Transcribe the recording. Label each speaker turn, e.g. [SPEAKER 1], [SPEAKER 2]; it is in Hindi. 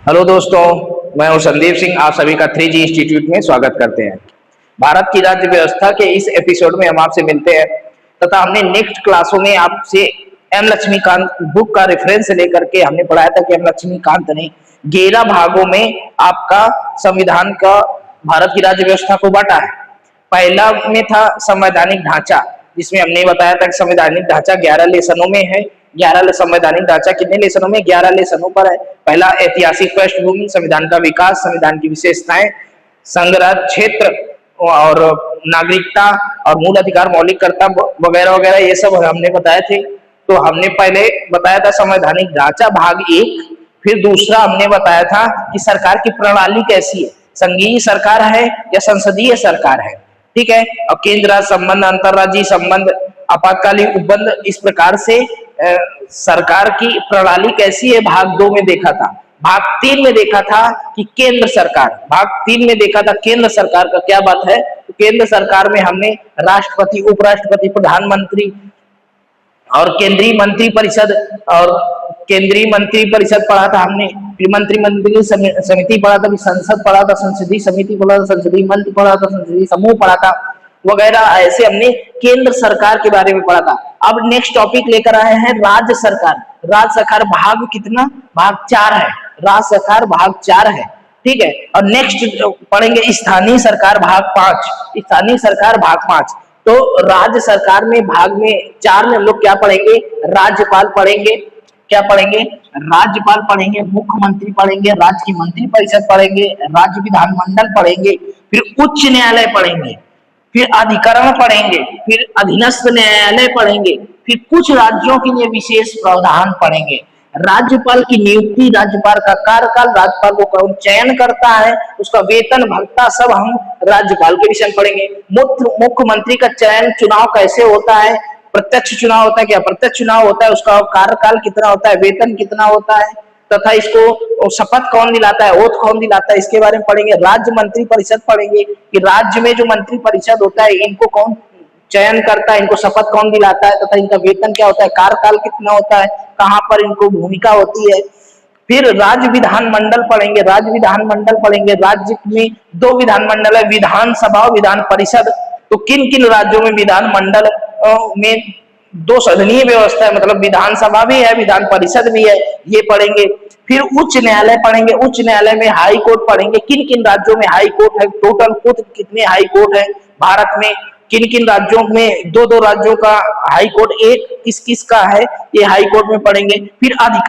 [SPEAKER 1] हेलो दोस्तों, मैं हूं संदीप सिंह। आप सभी का 3G इंस्टीट्यूट में स्वागत करते हैं। भारत की राज्य व्यवस्था के इस एपिसोड में हम आपसे मिलते हैं तथा हमने नेक्स्ट क्लासों में आपसे एम लक्ष्मीकांत बुक का रेफरेंस लेकर के हमने पढ़ाया था कि एम लक्ष्मीकांत ने 11 भागों में आपका संविधान का भारत की राज्य व्यवस्था को बांटा है। पहला में था संवैधानिक ढांचा, जिसमें हमने बताया था कि संवैधानिक ढांचा 11 लेसनों में है। 11 संवैधानिक ढांचा कितने लेसनों में? 11 लेसनों पर है। पहला ऐतिहासिक पृष्ठभूमि, संविधान का विकास, संविधान की विशेषताएं, संघ राज्य क्षेत्र और नागरिकता और मूल अधिकार, मौलिक कर्तव्य वगैरह वगैरह, ये सब हमने बताए थे। तो हमने पहले बताया था संवैधानिक ढांचा भाग 1। फिर दूसरा हमने बताया था कि सरकार की प्रणाली कैसी है, संघीय सरकार है या संसदीय सरकार है। ठीक है। और केंद्र राज्य संबंध, अंतरराज्यीय संबंध, आपातकालीन उपबंध, इस प्रकार से सरकार की प्रणाली कैसी है भाग 2 में देखा था। भाग 3 में देखा था कि केंद्र सरकार, भाग 3 में देखा था केंद्र सरकार का क्या बात है। तो केंद्र सरकार में हमने राष्ट्रपति, उपराष्ट्रपति, प्रधानमंत्री और केंद्रीय मंत्री परिषद और केंद्रीय मंत्री परिषद पढ़ा था हमने। फिर मंत्रिमंडलीय समिति पढ़ा था, संसद पढ़ा था, संसदीय समिति पढ़ा था, संसदीय मंच पढ़ा था, संसदीय समूह पढ़ा था वगैरह। ऐसे हमने केंद्र सरकार के बारे में पढ़ा था। अब नेक्स्ट टॉपिक लेकर आए हैं राज्य सरकार। राज्य सरकार भाग कितना? भाग 4 है। राज्य सरकार भाग 4 है। ठीक है। और नेक्स्ट पढ़ेंगे स्थानीय सरकार भाग 5। स्थानीय सरकार भाग 5। तो राज्य सरकार में भाग में 4 में हम लोग क्या पढ़ेंगे? राज्यपाल पढ़ेंगे। क्या पढ़ेंगे? राज्यपाल पढ़ेंगे, मुख्यमंत्री पढ़ेंगे, राज्य की मंत्री परिषद पढ़ेंगे, राज्य विधानमंडल पढ़ेंगे, फिर उच्च न्यायालय पढ़ेंगे, फिर अधिकरण पढ़ेंगे, फिर अधीनस्थ न्यायालय पढ़ेंगे, फिर कुछ राज्यों के लिए विशेष प्रावधान पढ़ेंगे। राज्यपाल की नियुक्ति, राज्यपाल का कार्यकाल, राज्यपाल को कौन चयन करता है, उसका वेतन भत्ता, सब हम राज्यपाल के विषय में पढ़ेंगे। मुख्यमंत्री का चयन, चुनाव कैसे होता है, प्रत्यक्ष चुनाव होता है क्या अप्रत्यक्ष चुनाव होता है, उसका कार्यकाल कितना होता है, वेतन कितना होता है, तथा इसको शपथ कौन दिलाता है, ओथ कौन दिलाता है, इसके बारे में पढ़ेंगे। राज्य मंत्री परिषद पढ़ेंगे कि राज्य में जो मंत्री परिषद होता है इनको कौन चयन करता है, इनको शपथ कौन दिलाता है, तथा इनका वेतन क्या होता है, कार्यकाल कितना होता है, कहां पर इनको भूमिका होती है। फिर राज्य विधानमंडल पढ़ेंगे। राज्य विधानमंडल पढ़ेंगे, राज्य में 2 विधानमंडल है, विधानसभा और विधान परिषद। तो किन किन राज्यों में विधानमंडल में 2 सदनीय व्यवस्था है, मतलब विधानसभा भी है, विधान परिषद भी है, ये पढ़ेंगे। फिर उच्च न्यायालय पढ़ेंगे। उच्च न्यायालय में हाई कोर्ट पढ़ेंगे, किन किन राज्यों में हाई कोर्ट है, टोटल कुल कितने हाई कोर्ट है भारत में, किन किन राज्यों में 2-2 राज्यों का हाई कोर्ट, एक किस किस का है, ये हाई कोर्ट में पढ़ेंगे। फिर